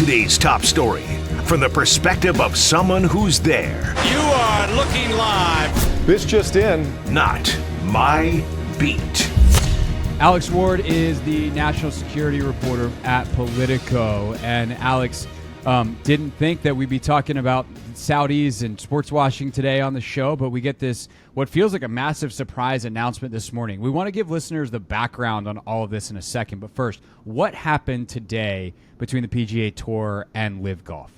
Today's top story from the perspective of someone who's there. You are looking live. This just in. Not my beat. Alex Ward is the national security reporter at Politico. And Alex, didn't think that we'd be talking about Saudis and sports washing today on the show, but we get this, what feels like a massive surprise announcement this morning. We want to give listeners the background on all of this in a second, but first, what happened today between the PGA Tour and LIV Golf?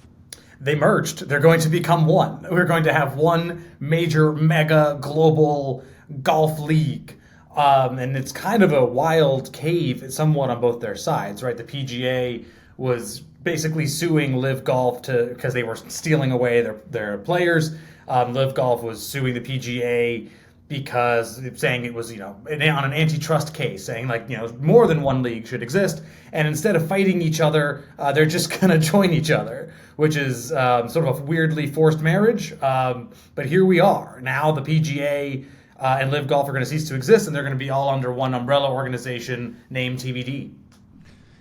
They merged. They're going to become one. We're going to have one major, mega, global golf league. And it's kind of a wild cave, somewhat on both their sides, right? The PGA was basically suing LIV Golf because they were stealing away their players. LIV Golf was suing the PGA because saying it was, on an antitrust case, saying more than one league should exist. And instead of fighting each other, they're just going to join each other, which is sort of a weirdly forced marriage. But here we are. Now the PGA and LIV Golf are going to cease to exist, and they're going to be all under one umbrella organization named TBD.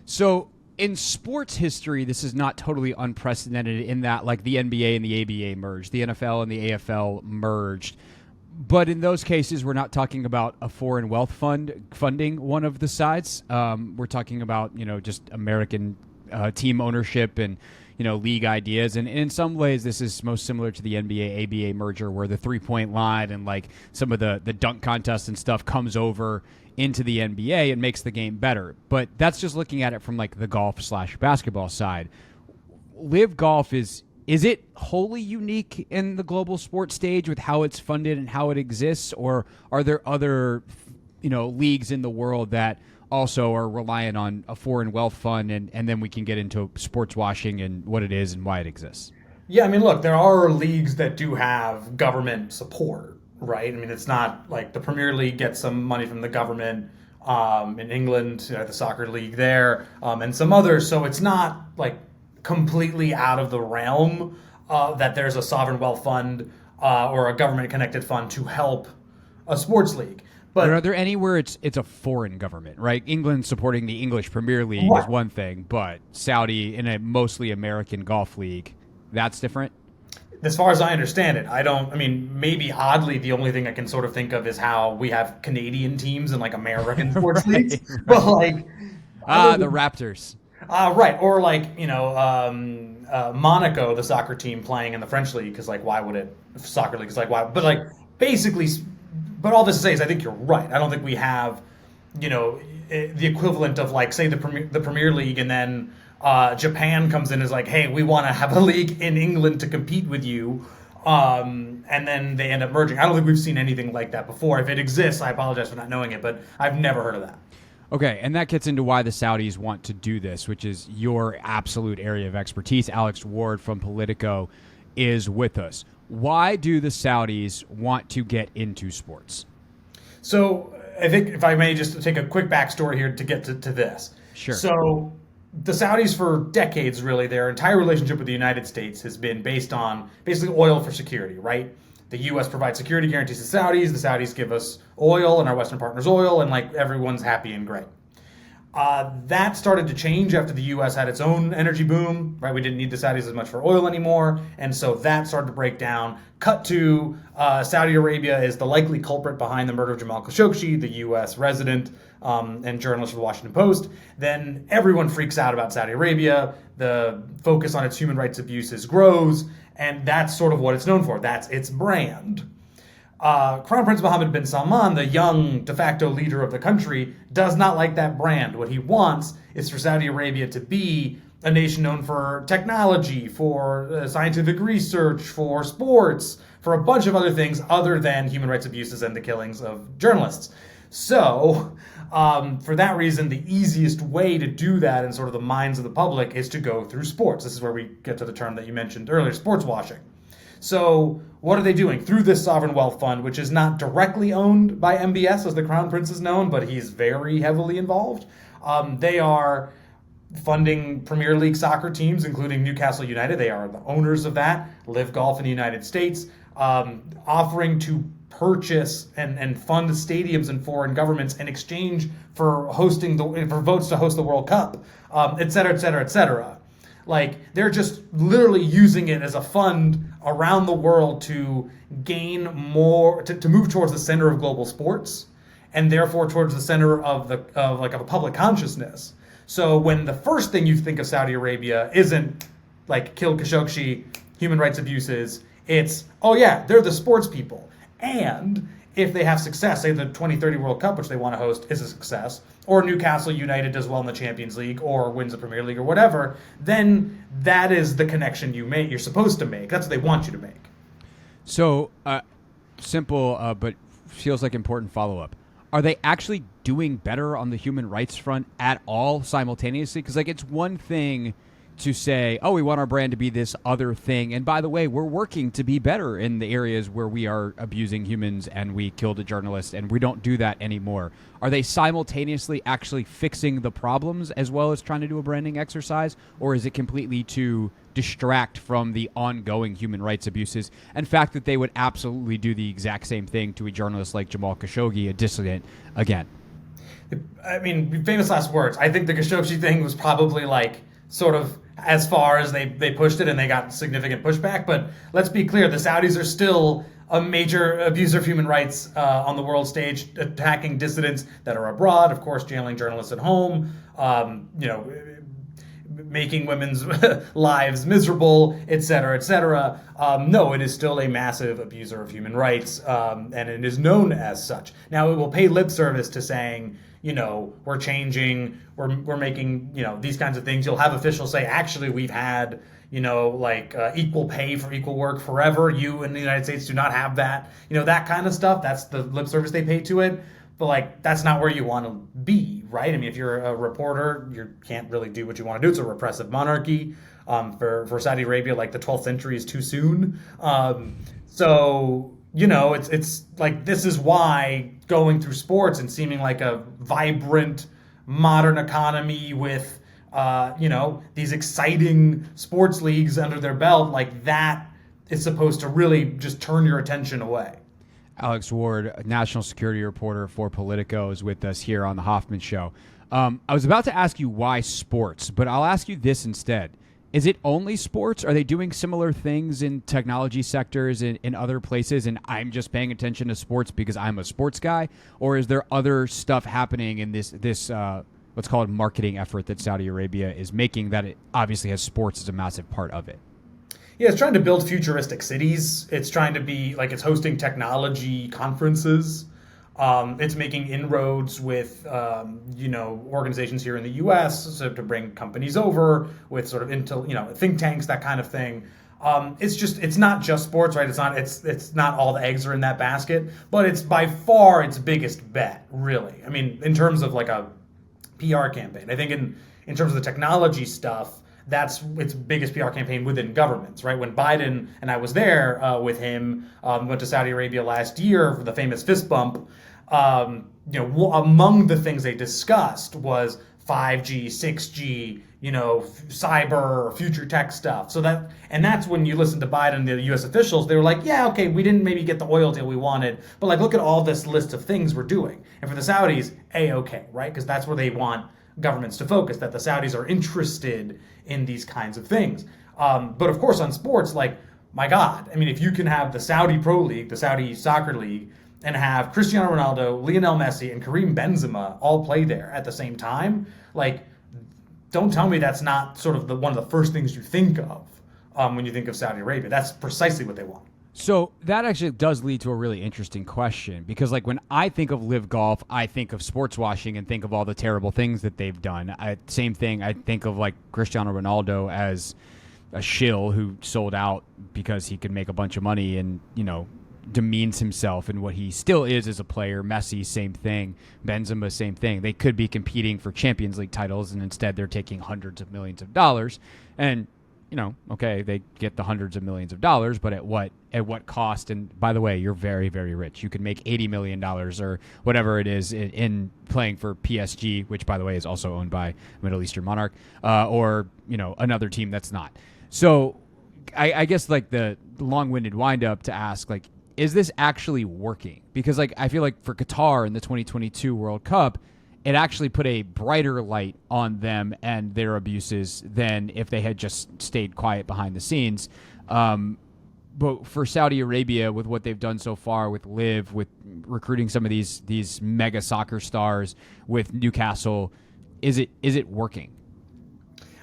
So in sports history, this is not totally unprecedented in that, like, the NBA and the ABA merged, the NFL and the AFL merged. But in those cases, we're not talking about a foreign wealth fund funding one of the sides. We're talking about, just American team ownership and, league ideas. And in some ways, this is most similar to the NBA ABA merger, where the 3-point line and like some of the dunk contests and stuff comes over into the NBA and makes the game better. But that's just looking at it from like the golf/basketball side. LIV Golf is it wholly unique in the global sports stage with how it's funded and how it exists, or are there other leagues in the world that also are reliant on a foreign wealth fund, and then we can get into sports washing and what it is and why it exists? Yeah, look, there are leagues that do have government support, right? It's not like the Premier League gets some money from the government in England, the soccer league there, and some others. So it's not like completely out of the realm that there's a sovereign wealth fund or a government-connected fund to help a sports league. But are there any where it's a foreign government, right? England supporting the English Premier League is one thing, but Saudi in a mostly American golf league, that's different? As far as I understand it, maybe oddly, the only thing I can sort of think of is how we have Canadian teams and like American sports leagues. Right. But like... the Raptors. Right. Or Monaco, the soccer team playing in the French league, because why would it? Soccer league is why? But basically... But all this to say is I think you're right. I don't think we have, the equivalent of say the Premier League, and then Japan comes in as hey, we want to have a league in England to compete with you, and then they end up merging. I don't think we've seen anything like that before. If it exists, I apologize for not knowing it, but I've never heard of that. Okay, and that gets into why the Saudis want to do this, which is your absolute area of expertise. Alex Ward from Politico is with us. Why do the Saudis want to get into sports? So I think if I may just take a quick backstory here to get to this. Sure. So the Saudis for decades, really, their entire relationship with the United States has been based on basically oil for security, right? The U.S. provides security guarantees to Saudis. The Saudis give us oil and our Western partners oil, and everyone's happy and great. That started to change after the U.S. had its own energy boom, right? We didn't need the Saudis as much for oil anymore, and so that started to break down. Cut to Saudi Arabia is the likely culprit behind the murder of Jamal Khashoggi, the U.S. resident and journalist for the Washington Post. Then everyone freaks out about Saudi Arabia. The focus on its human rights abuses grows, and that's sort of what it's known for. That's its brand. Crown Prince Mohammed bin Salman, the young de facto leader of the country, does not like that brand. What he wants is for Saudi Arabia to be a nation known for technology, for scientific research, for sports, for a bunch of other things other than human rights abuses and the killings of journalists. So, for that reason, the easiest way to do that in sort of the minds of the public is to go through sports. This is where we get to the term that you mentioned earlier, sports washing. So what are they doing? Through this sovereign wealth fund, which is not directly owned by MBS, as the Crown Prince is known, but he's very heavily involved. They are funding Premier League soccer teams, including Newcastle United. They are the owners of that. LIV Golf in the United States, offering to purchase and fund stadiums in foreign governments in exchange for hosting for votes to host the World Cup, et cetera, et cetera, et cetera. Like, they're just literally using it as a fund around the world to gain more, to move towards the center of global sports, and therefore towards the center of a public consciousness. So when the first thing you think of Saudi Arabia isn't like kill Khashoggi, human rights abuses, it's, oh yeah, they're the sports people. And if they have success, say the 2030 World Cup, which they want to host, is a success, or Newcastle United does well in the Champions League, or wins the Premier League, or whatever, then that is the connection you're supposed to make. That's what they want you to make. So, simple, but feels like important follow-up. Are they actually doing better on the human rights front at all simultaneously? Because, like, it's one thing to say, oh, we want our brand to be this other thing. And by the way, we're working to be better in the areas where we are abusing humans and we killed a journalist, and we don't do that anymore. Are they simultaneously actually fixing the problems as well as trying to do a branding exercise? Or is it completely to distract from the ongoing human rights abuses and fact that they would absolutely do the exact same thing to a journalist like Jamal Khashoggi, a dissident, again? I mean, famous last words. I think the Khashoggi thing was probably like sort of as far as they pushed it, and they got significant pushback. But let's be clear, the Saudis are still a major abuser of human rights on the world stage, attacking dissidents that are abroad, of course, jailing journalists at home, making women's lives miserable, et cetera, et cetera. No, it is still a massive abuser of human rights, and it is known as such. Now, it will pay lip service to saying, we're changing, we're making, these kinds of things. You'll have officials say, actually, we've had, equal pay for equal work forever. You in the United States do not have that. That kind of stuff. That's the lip service they pay to it. But, that's not where you want to be, right? I mean, if you're a reporter, you can't really do what you want to do. It's a repressive monarchy. For Saudi Arabia, the 12th century is too soon. It's like, this is why going through sports and seeming like a vibrant modern economy with, these exciting sports leagues under their belt, like that is supposed to really just turn your attention away. Alex Ward, a national security reporter for Politico, is with us here on the Hoffman Show. I was about to ask you why sports, but I'll ask you this instead. Is it only sports? Are they doing similar things in technology sectors in other places, and I'm just paying attention to sports because I'm a sports guy? Or is there other stuff happening in this let's call it marketing effort that Saudi Arabia is making that it obviously has sports as a massive part of it? Yeah, it's trying to build futuristic cities. It's trying to be it's hosting technology conferences. It's making inroads with, organizations here in the U.S. so to bring companies over with sort of think tanks, that kind of thing. It's not just sports, right? It's not all the eggs are in that basket, but it's by far its biggest bet, really. I mean, in terms of a PR campaign, I think in terms of the technology stuff, that's its biggest PR campaign within governments, right? When Biden, and I was there with him, went to Saudi Arabia last year for the famous fist bump, among the things they discussed was 5G, 6G, cyber, future tech stuff. That's when you listen to Biden and the U.S. officials, they were like, yeah, okay, we didn't maybe get the oil deal we wanted, but look at all this list of things we're doing. And for the Saudis, A-okay, right? Because that's where they want governments to focus, that the Saudis are interested in these kinds of things. But of course on sports, my God, I mean, if you can have the Saudi Pro League, the Saudi Soccer League, and have Cristiano Ronaldo, Lionel Messi, and Karim Benzema all play there at the same time, don't tell me that's not sort of one of the first things you think of when you think of Saudi Arabia. That's precisely what they want. So that actually does lead to a really interesting question, because when I think of LIV Golf, I think of sports washing and think of all the terrible things that they've done. Same thing, I think of Cristiano Ronaldo as a shill who sold out because he could make a bunch of money and, demeans himself and what he still is as a player. Messi, same thing. Benzema, same thing. They could be competing for Champions League titles, and instead they're taking hundreds of millions of dollars. And okay, they get the hundreds of millions of dollars, but at what cost? And by the way, you're very, very rich. You could make $80 million or whatever it is in playing for PSG, which, by the way, is also owned by a Middle Eastern monarch, or another team that's not. So I guess the long-winded wind-up to ask, is this actually working? Because I feel for Qatar in the 2022 World Cup, it actually put a brighter light on them and their abuses than if they had just stayed quiet behind the scenes. But for Saudi Arabia, with what they've done so far with LIV, with recruiting some of these mega soccer stars, with Newcastle, is it working?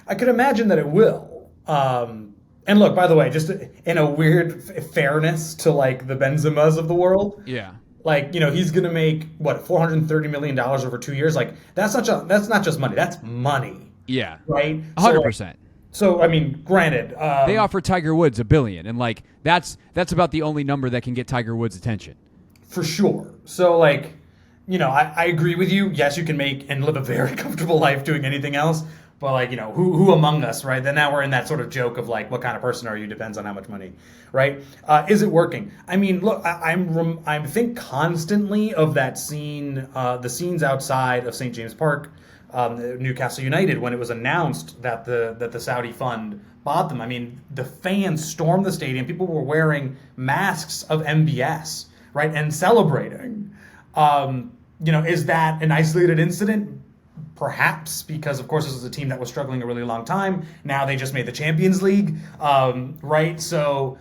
I could imagine that it will. And look, by the way, just in a weird fairness to like the Benzemas of the world. Yeah. Like, he's going to make what, $430 million over 2 years. Like, that's not just money. That's money. Yeah. Right. 100%. So I mean, granted, they offer Tiger Woods $1 billion, and like that's about the only number that can get Tiger Woods' attention. For sure. So like, I agree with you. Yes, you can make and live a very comfortable life doing anything else. But like, who among us, right? Then now we're in that sort of joke of like, what kind of person are you? Depends on how much money, right? Is it working? I mean, look, I think constantly of that scene, the scenes outside of St. James Park, Newcastle United, when it was announced that the Saudi fund bought them. I mean, the fans stormed the stadium. People were wearing masks of MBS, right, and celebrating. Is that an isolated incident? Perhaps, because of course this is a team that was struggling a really long time. Now they just made the Champions League, right? So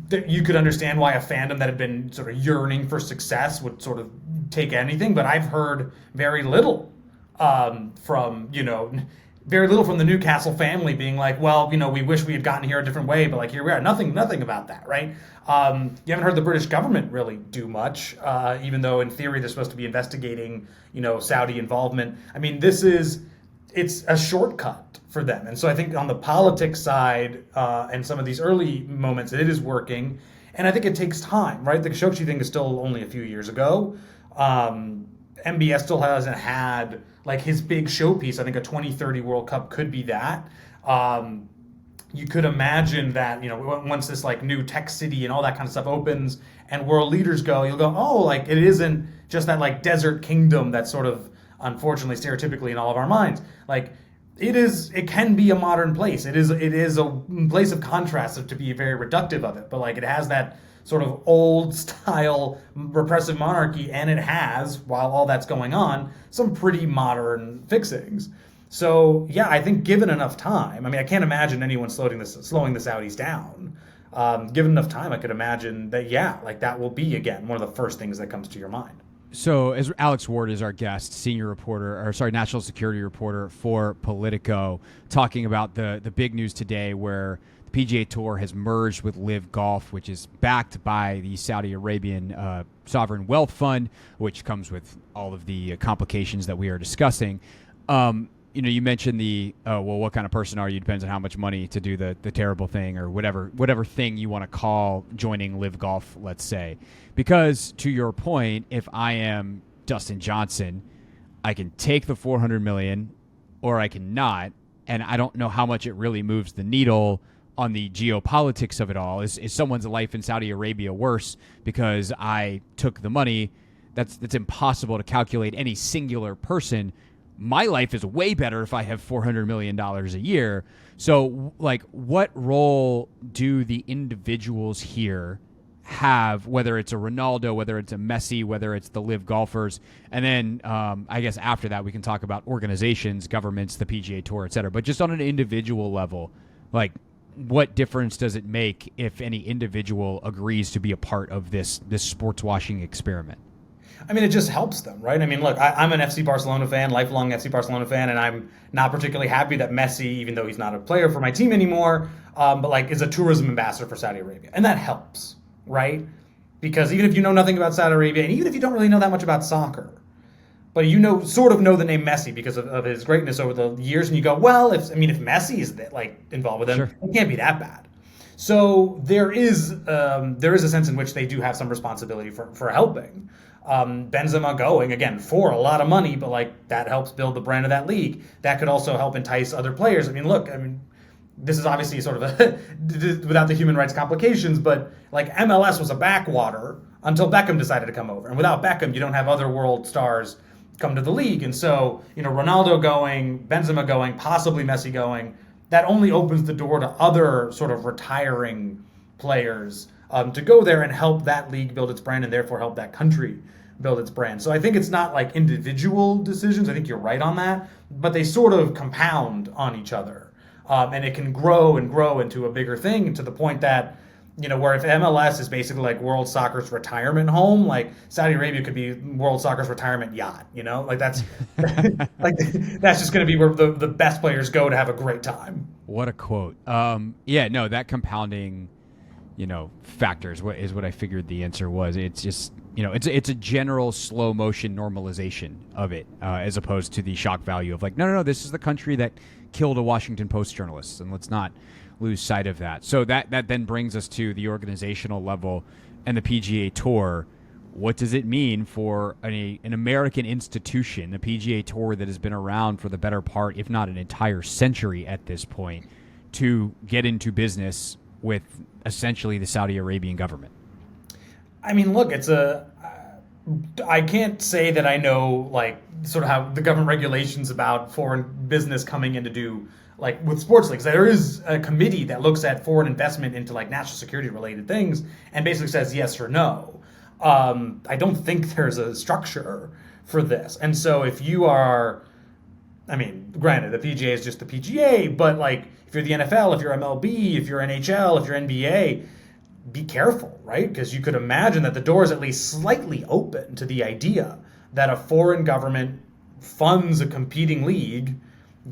you could understand why a fandom that had been sort of yearning for success would sort of take anything. But I've heard very little from the Newcastle family being like, well, we wish we had gotten here a different way, but like here we are. Nothing about that, right? You haven't heard the British government really do much, even though in theory they're supposed to be investigating, Saudi involvement. I mean, it's a shortcut for them. And so I think on the politics side, and some of these early moments, it is working. And I think it takes time, right? The Khashoggi thing is still only a few years ago. MBS still hasn't had like his big showpiece. I think a 2030 World Cup could be that. You could imagine that, once this like new tech city and all that kind of stuff opens and world leaders go, you'll go, oh, like it isn't just that like desert kingdom that's sort of unfortunately stereotypically in all of our minds. Like it can be a modern place. It is a place of contrast, to be very reductive of it, but like it has that sort of old style repressive monarchy, and it has, while all that's going on, some pretty modern fixings. So yeah, I think given enough time, I mean, I can't imagine anyone slowing the Saudis down. Given enough time, I could imagine that, yeah, like that will be again one of the first things that comes to your mind. So as Alex Ward is our guest, national security reporter for Politico, talking about the big news today where the PGA Tour has merged with LIV Golf, which is backed by the Saudi Arabian Sovereign Wealth Fund, which comes with all of the complications that we are discussing. You mentioned what kind of person are you? Depends on how much money to do the terrible thing or whatever thing you want to call joining LIV Golf, let's say. Because to your point, if I am Dustin Johnson, I can take the $400 million or I can not, and I don't know how much it really moves the needle on the geopolitics of it all. Is someone's life in Saudi Arabia worse because I took the money? That's impossible to calculate any singular person. My life is way better if I have $400 million a year. So, like, what role do the individuals here have, whether it's a Ronaldo, whether it's a Messi, whether it's the LIV golfers? And then I guess after that we can talk about organizations, governments, the PGA Tour, et cetera. But just on an individual level, like, what difference does it make if any individual agrees to be a part of this sports washing experiment? I mean, it just helps them, right? I mean, look, I'm an FC Barcelona fan, lifelong FC Barcelona fan, and I'm not particularly happy that Messi, even though he's not a player for my team anymore, but like is a tourism ambassador for Saudi Arabia. And that helps, right? Because even if you know nothing about Saudi Arabia, and even if you don't really know that much about soccer, but you sort of know the name Messi because of his greatness over the years, and you go, well, if Messi is like involved with them, sure, it can't be that bad. So there is a sense in which they do have some responsibility for helping. Benzema going, again, for a lot of money, but like that helps build the brand of that league. That could also help entice other players. I mean, look, this is obviously sort of a without the human rights complications, but like MLS was a backwater until Beckham decided to come over. And without Beckham, you don't have other world stars come to the league. And so, Ronaldo going, Benzema going, possibly Messi going, that only opens the door to other sort of retiring players to go there and help that league build its brand and therefore help that country build its brand. So I think it's not like individual decisions. I think you're right on that, but they sort of compound on each other. And it can grow and grow into a bigger thing to the point that, where if MLS is basically like world soccer's retirement home, like Saudi Arabia could be world soccer's retirement yacht, like that's like that's just going to be where the best players go to have a great time. What a quote. That compounding, factor is what I figured the answer was. It's just, it's a general slow motion normalization of it, as opposed to the shock value of like, no, this is the country that killed a Washington Post journalist, and let's not lose sight of that. So that then brings us to the organizational level and the PGA Tour. What does it mean for an American institution, the PGA Tour that has been around for the better part, if not an entire century at this point, to get into business with essentially the Saudi Arabian government? I mean, look, I can't say that I know like sort of how the government regulations about foreign business coming in to do like with sports leagues. There is a committee that looks at foreign investment into like national security related things and basically says yes or no. I don't think there's a structure for this. And so if you are, granted, the PGA is just the PGA, but like if you're the NFL, if you're MLB, if you're NHL, if you're NBA, be careful, right? Because you could imagine that the door is at least slightly open to the idea that a foreign government funds a competing league,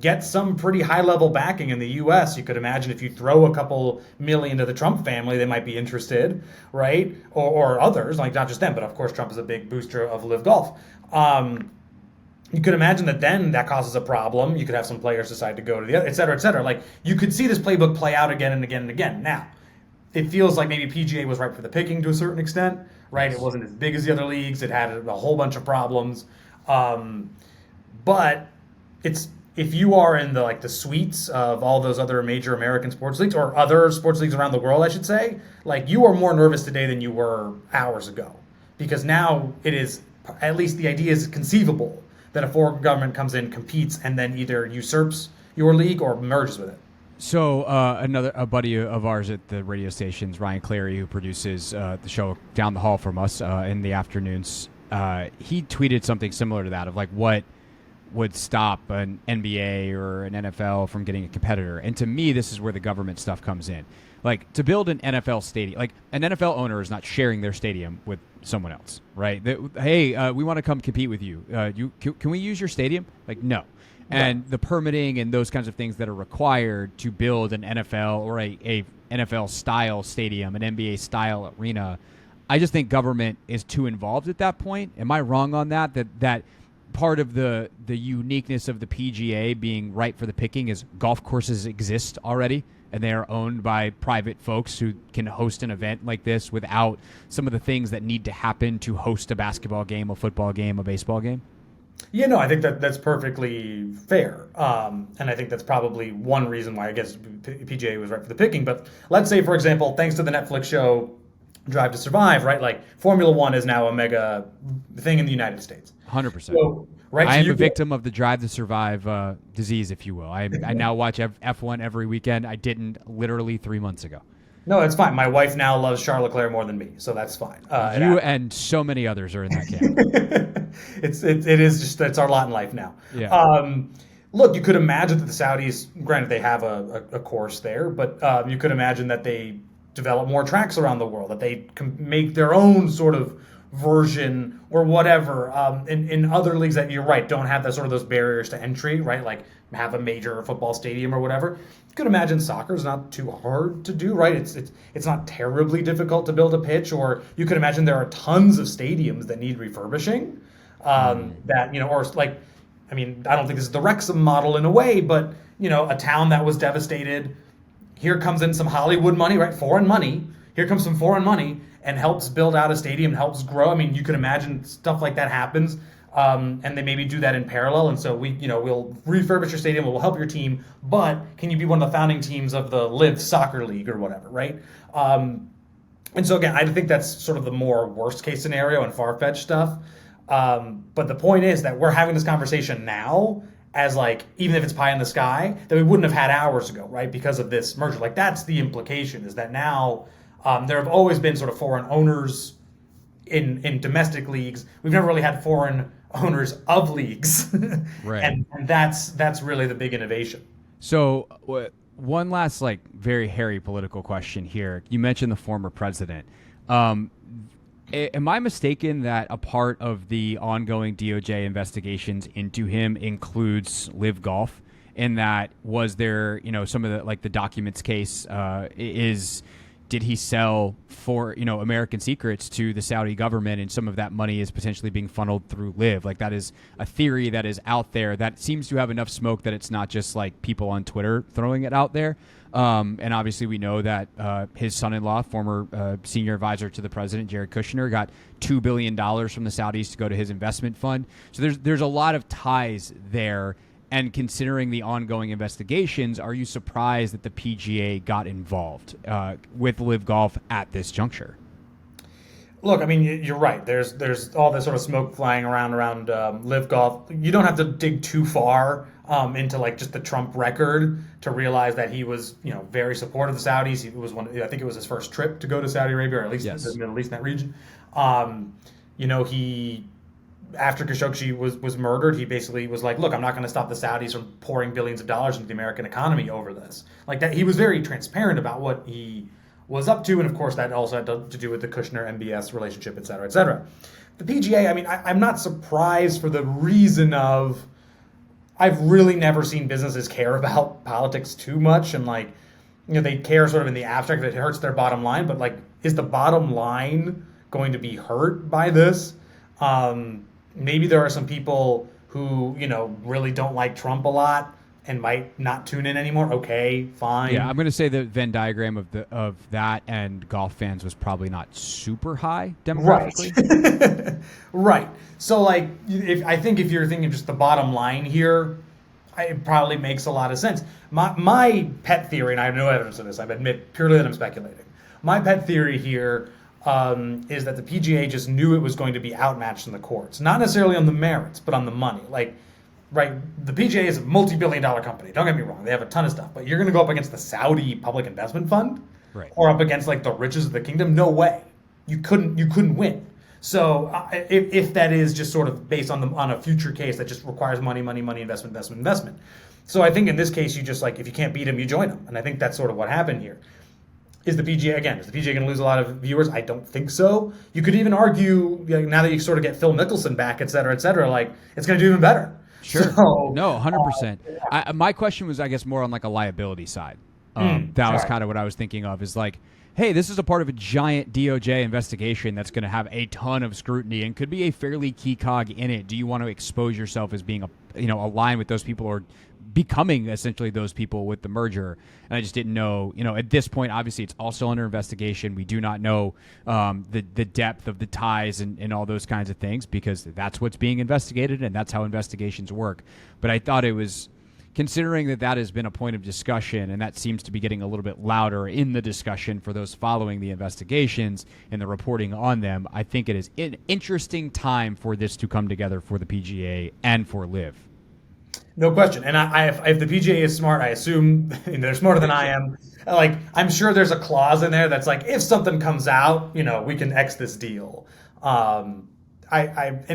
gets some pretty high-level backing in the U.S. You could imagine if you throw a couple million to the Trump family, they might be interested, right? Or others, like not just them, but of course Trump is a big booster of LIV Golf. You could imagine that then that causes a problem. You could have some players decide to go to the other, et cetera, et cetera. Like you could see this playbook play out again and again and again. Now, it feels like maybe PGA was ripe for the picking to a certain extent, right? It wasn't as big as the other leagues. It had a whole bunch of problems. But if you are in the suites of all those other major American sports leagues or other sports leagues around the world, I should say, like you are more nervous today than you were hours ago, because now it is, at least the idea is conceivable that a foreign government comes in, competes, and then either usurps your league or merges with it. So a buddy of ours at the radio stations, Ryan Clary, who produces the show down the hall from us in the afternoons, he tweeted something similar to that of like what would stop an NBA or an NFL from getting a competitor. And to me, this is where the government stuff comes in. Like to build an NFL stadium, like an NFL owner is not sharing their stadium with someone else, right? Hey, we want to come compete with you. Can we use your stadium? Like, no. And the permitting and those kinds of things that are required to build an NFL or a NFL style stadium, an NBA style arena, I just think government is too involved at that point. Am I wrong on that? That part of the uniqueness of the PGA being right for the picking is golf courses exist already, and they are owned by private folks who can host an event like this without some of the things that need to happen to host a basketball game, a football game, a baseball game? Yeah, no, I think that's perfectly fair. And I think that's probably one reason why I guess PGA was right for the picking. But let's say, for example, thanks to the Netflix show Drive to Survive, right? Like Formula One is now a mega thing in the United States. 100%. So, right, I am a victim of the Drive to Survive disease, if you will. I now watch F1 every weekend. I didn't literally 3 months ago. No, it's fine. My wife now loves Charles Leclerc more than me, so that's fine. You and so many others are in that camp. It's our lot in life now. Yeah. Look, you could imagine that the Saudis, granted they have a course there, but you could imagine that they develop more tracks around the world, that they can make their own sort of version or whatever in other leagues that, you're right, don't have that sort of those barriers to entry, right? Like have a major football stadium or whatever. You could imagine soccer is not too hard to do, right? It's not terribly difficult to build a pitch, or you could imagine there are tons of stadiums that need refurbishing. That, or like, I don't think this is the Wrexham model in a way, but a town that was devastated, here comes in some Hollywood money, right? Foreign money. Here comes some foreign money and helps build out a stadium, helps grow. You could imagine stuff like that happens. And they maybe do that in parallel. And so we'll refurbish your stadium, we'll help your team, but can you be one of the founding teams of the LIV Soccer League or whatever, right? And so again, I think that's sort of the more worst case scenario and far-fetched stuff. But the point is that we're having this conversation now as like, even if it's pie in the sky, that we wouldn't have had hours ago, right? Because of this merger. Like that's the implication, is that now there have always been sort of foreign owners in domestic leagues. We've never really had foreign owners of leagues, Right. and that's really the big innovation. So one last very hairy political question here. You mentioned the former president. Am I mistaken that a part of the ongoing DOJ investigations into him includes LIV Golf? And that was there, some of the documents case did he sell for American secrets to the Saudi government, and some of that money is potentially being funneled through LIV? That is a theory that is out there that seems to have enough smoke that it's not just people on Twitter throwing it out there. And obviously we know that his son-in-law, former senior advisor to the president, Jared Kushner, got $2 billion from the Saudis to go to his investment fund. So there's a lot of ties there. And considering the ongoing investigations, are you surprised that the PGA got involved with LIV Golf at this juncture? Look, I mean, you're right. There's all this sort of smoke flying around LIV Golf. You don't have to dig too far into just the Trump record to realize that he was very supportive of the Saudis. He was I think it was his first trip to go to Saudi Arabia, or at least the Middle East, in that region. He, after Khashoggi was murdered, he basically was like, look, I'm not going to stop the Saudis from pouring billions of dollars into the American economy over this. That he was very transparent about what he was up to, and of course that also had to do with the Kushner-MBS relationship, et cetera, et cetera. The PGA, I mean, I'm not surprised for the reason of I've really never seen businesses care about politics too much, and they care sort of in the abstract if it hurts their bottom line, but is the bottom line going to be hurt by this? Maybe there are some people who, really don't like Trump a lot and might not tune in anymore. Okay, fine. Yeah, I'm going to say the Venn diagram of that and golf fans was probably not super high demographically. Right. So, I think if you're thinking just the bottom line here, it probably makes a lot of sense. My pet theory, and I have no evidence of this, I admit purely that I'm speculating. My pet theory here is that the PGA just knew it was going to be outmatched in the courts. Not necessarily on the merits, but on the money. Right, the PGA is a multi-billion-dollar company. Don't get me wrong; they have a ton of stuff. But you're going to go up against the Saudi Public Investment Fund, right, or up against the riches of the kingdom? No way. You couldn't win. So if that is just sort of based on a future case that just requires money, investment. So I think in this case, you just if you can't beat them, you join them, and I think that's sort of what happened here. Is the PGA going to lose a lot of viewers? I don't think so. You could even argue now that you sort of get Phil Mickelson back, et cetera, it's going to do even better. Sure. So, no, 100%. My question was, I guess, more on a liability side. That was kind of what I was thinking of. Is hey, this is a part of a giant DOJ investigation that's going to have a ton of scrutiny and could be a fairly key cog in it. Do you want to expose yourself as being aligned with those people, or becoming essentially those people with the merger? And I just didn't know, at this point, obviously it's also under investigation. We do not know the depth of the ties and all those kinds of things, because that's what's being investigated and that's how investigations work. But I thought it was, considering that has been a point of discussion, and that seems to be getting a little bit louder in the discussion for those following the investigations and the reporting on them, I think it is an interesting time for this to come together for the PGA and for LIV. No question. And if the PGA is smart, I assume they're smarter than I am. I'm sure there's a clause in there that's if something comes out, we can X this deal. And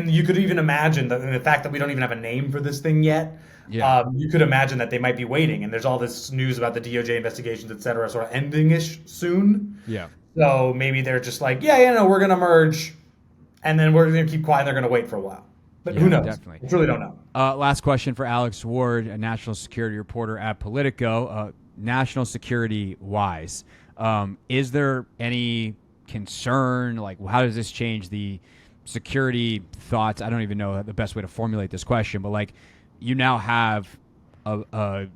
you could even imagine the fact that we don't even have a name for this thing yet. Yeah. You could imagine that they might be waiting, and there's all this news about the DOJ investigations, et cetera, sort of ending-ish soon. Yeah. So maybe they're just we're going to merge, and then we're going to keep quiet, and they're going to wait for a while. But who knows? Definitely. I truly don't know. Last question for Alex Ward, a national security reporter at Politico. National security-wise, is there any concern? How does this change the security thoughts? I don't even know the best way to formulate this question, but you now have a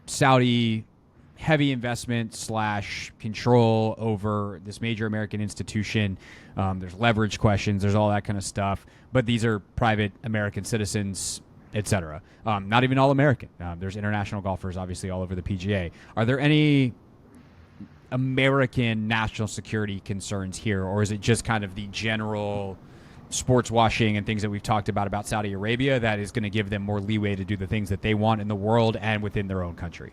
Saudi heavy investment / control over this major American institution. There's leverage questions. There's all that kind of stuff. But these are private American citizens, et cetera. Not even all American. There's international golfers, obviously, all over the PGA. Are there any American national security concerns here, or is it just kind of the general sports washing and things that we've talked about Saudi Arabia that is going to give them more leeway to do the things that they want in the world and within their own country?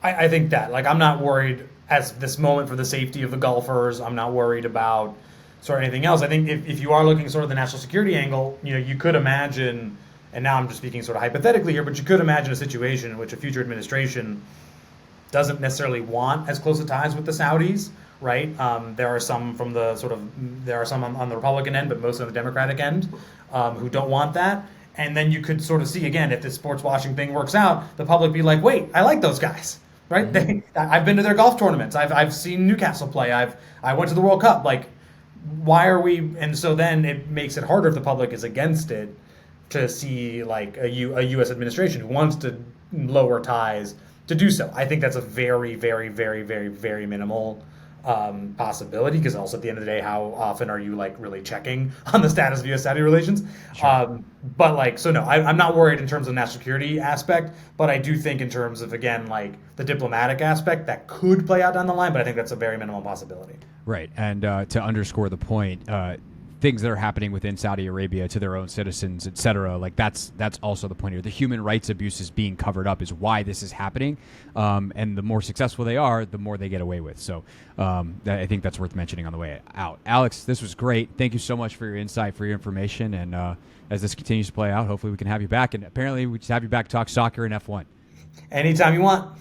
I think that I'm not worried at this moment for the safety of the golfers. I'm not worried about sort of anything else. I think if you are looking sort of the national security angle, you could imagine, and now I'm just speaking sort of hypothetically here, but you could imagine a situation in which a future administration doesn't necessarily want as close a ties with the Saudis, right? There are some on the Republican end, but most on the Democratic end, who don't want that. And then you could sort of see, again, if this sports washing thing works out, the public be like, wait, I like those guys, right? I've been to their golf tournaments. I've seen Newcastle play. I went to the World Cup. Like, why are we? And so then it makes it harder if the public is against it to see like a U.S. administration who wants to lower ties to do so. I think that's a very, very, very, very, very minimal possibility, because also at the end of the day, how often are you like really checking on the status of U.S.-Saudi relations? Sure. I'm not worried in terms of the national security aspect, but I do think in terms of, again, like the diplomatic aspect, that could play out down the line, but I think that's a very minimal possibility. Right, and to underscore the point, things that are happening within Saudi Arabia to their own citizens, et cetera, like that's also the point here. The human rights abuses being covered up is why this is happening, and the more successful they are, the more they get away with. So I think that's worth mentioning on the way out. Alex, this was great. Thank you so much for your insight, for your information, and as this continues to play out, hopefully we can have you back, and apparently we just have you back to talk soccer and F1. Anytime you want.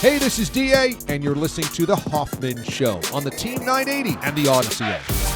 Hey, this is DA, and you're listening to The Hoffman Show on the Team 980 and the Odyssey app.